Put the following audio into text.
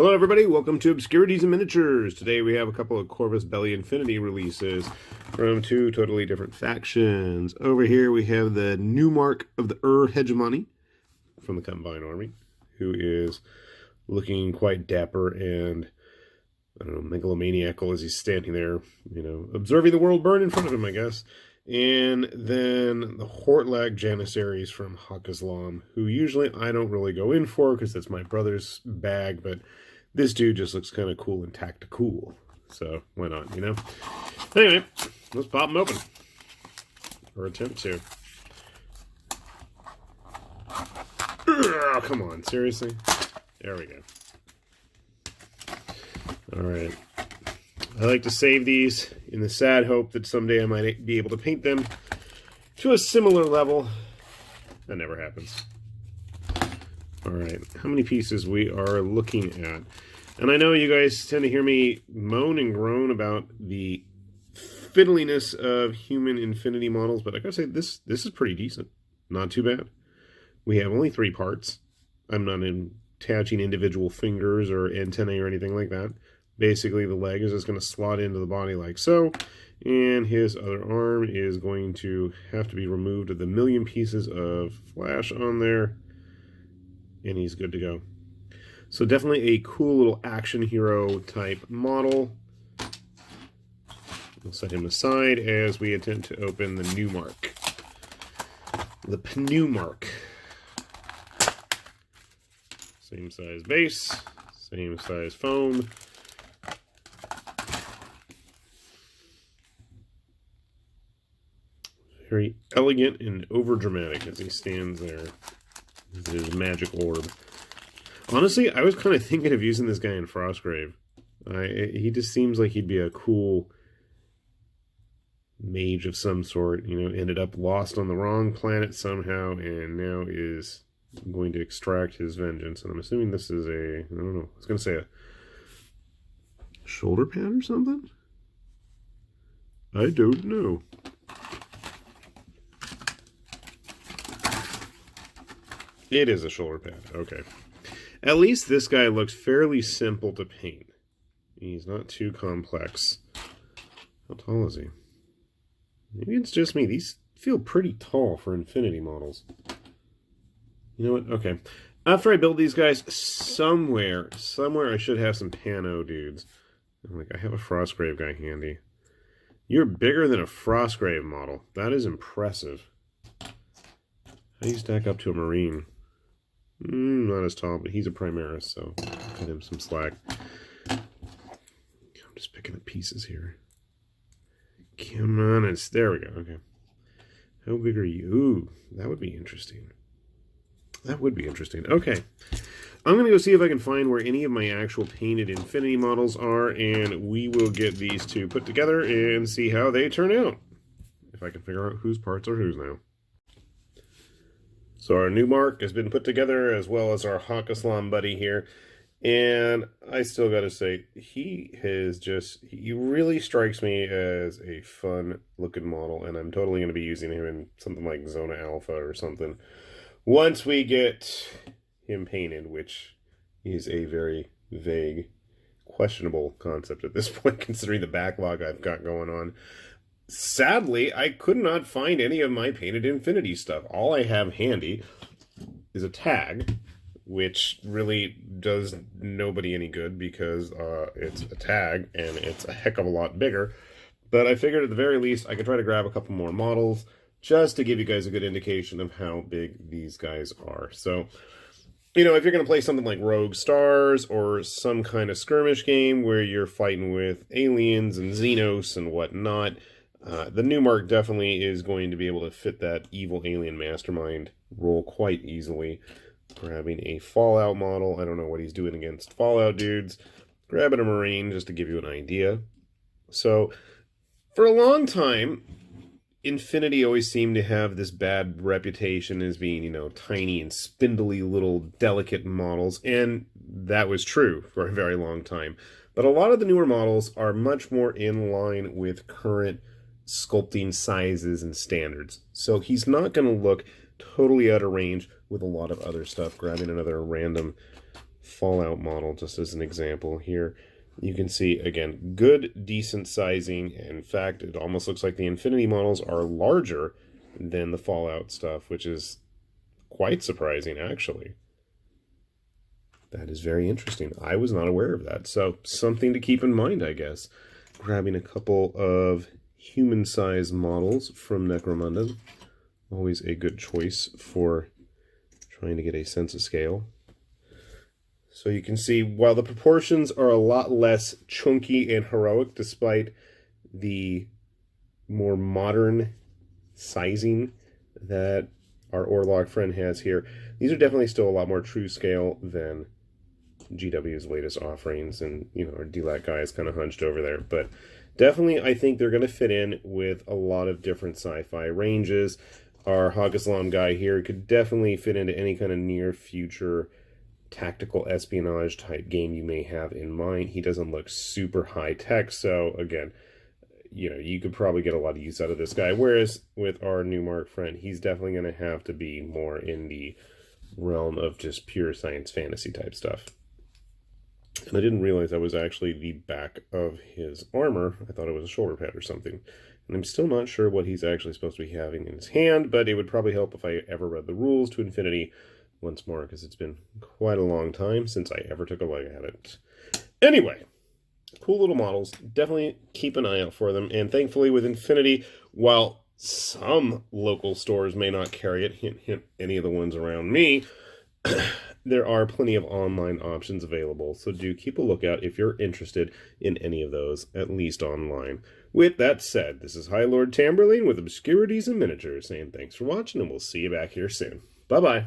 Hello everybody, welcome to Obscurities and Miniatures. Today we have a couple of Corvus Belli Infinity releases from two totally different factions. Over here we have the Pneumarch of the Hegemony from the Combined Army, who is looking quite dapper and, I don't know, megalomaniacal as he's standing there, observing the world burn in front of him, I guess. And then the Hortlag Janissaries from Hakaslam, who usually I don't really go in for because that's my brother's bag, but this dude just looks kind of cool and tactical. So why not, Anyway, let's pop them open. Or attempt to. Oh, come on, seriously? There we go. Alright. I like to save these in the sad hope that someday I might be able to paint them to a similar level. That never happens. Alright, how many pieces we are looking at. And I know you guys tend to hear me moan and groan about the fiddliness of human infinity models, but I gotta say, this is pretty decent. Not too bad. We have only 3 parts. I'm not attaching individual fingers or antennae or anything like that. Basically, the leg is just going to slot into the body like so, and his other arm is going to have to be removed with a million pieces of flash on there, and he's good to go. So definitely a cool little action hero type model. We'll set him aside as we attempt to open the Pneumarch. The Pneumarch. Same size base, same size foam. Very elegant and overdramatic as he stands there with his magic orb. Honestly, I was kind of thinking of using this guy in Frostgrave. He just seems like he'd be a cool mage of some sort. Ended up lost on the wrong planet somehow and now is going to extract his vengeance. And I'm assuming this is I don't know, I was going to say a shoulder pad or something? I don't know. It is a shoulder pad, okay. At least this guy looks fairly simple to paint. He's not too complex. How tall is he? Maybe it's just me. These feel pretty tall for Infinity models. You know what? Okay. After I build these guys, somewhere I should have some Pano dudes. I have a Frostgrave guy handy. You're bigger than a Frostgrave model. That is impressive. How do you stack up to a Marine? Not as tall, but he's a Primaris, so cut him some slack. I'm just picking up pieces here. Come on, there we go. Okay. How big are you? Ooh, that would be interesting. That would be interesting. Okay. I'm going to go see if I can find where any of my actual painted Infinity models are, and we will get these two put together and see how they turn out. If I can figure out whose parts are whose now. So our Pneumarch has been put together, as well as our Hakaslam buddy here. And I still got to say, he really strikes me as a fun-looking model, and I'm totally going to be using him in something like Zona Alpha or something. Once we get him painted, which is a very vague, questionable concept at this point, considering the backlog I've got going on. Sadly, I could not find any of my painted Infinity stuff. All I have handy is a tag, which really does nobody any good because it's a tag and it's a heck of a lot bigger. But I figured at the very least I could try to grab a couple more models just to give you guys a good indication of how big these guys are. So, if you're going to play something like Rogue Stars or some kind of skirmish game where you're fighting with aliens and Xenos and whatnot, the Pneumarch definitely is going to be able to fit that evil alien mastermind role quite easily. Grabbing a Fallout model. I don't know what he's doing against Fallout dudes. Grabbing a Marine just to give you an idea. So, for a long time, Infinity always seemed to have this bad reputation as being, tiny and spindly little delicate models, and that was true for a very long time. But a lot of the newer models are much more in line with current sculpting sizes and standards. So he's not going to look totally out of range with a lot of other stuff. Grabbing another random Fallout model, just as an example here. You can see, again, good, decent sizing. In fact, it almost looks like the Infinity models are larger than the Fallout stuff, which is quite surprising, actually. That is very interesting. I was not aware of that. So, something to keep in mind, I guess. Grabbing a couple of human-sized models from Necromunda. Always a good choice for trying to get a sense of scale. So you can see, while the proportions are a lot less chunky and heroic, despite the more modern sizing that our Orlog friend has here, these are definitely still a lot more true scale than GW's latest offerings. And, you know, our DLAC guy is kind of hunched over there. But definitely, I think they're going to fit in with a lot of different sci-fi ranges. Our Hog-Islam guy here could definitely fit into any kind of near future tactical espionage type game you may have in mind. He doesn't look super high tech, so again, you know, you could probably get a lot of use out of this guy. Whereas with our Pneumarch friend, he's definitely going to have to be more in the realm of just pure science fantasy type stuff. And I didn't realize that was actually the back of his armor. I thought it was a shoulder pad or something. And I'm still not sure what he's actually supposed to be having in his hand, but it would probably help if I ever read the rules to Infinity once more, because it's been quite a long time since I ever took a look at it. Anyway, cool little models. Definitely keep an eye out for them. And thankfully with Infinity, while some local stores may not carry it, hint, hint, any of the ones around me, there are plenty of online options available. So do keep a lookout if you're interested in any of those, at least online. With that said, this is High Lord Tamberlane with Obscurities and Miniatures, saying thanks for watching, and we'll see you back here soon. Bye-bye.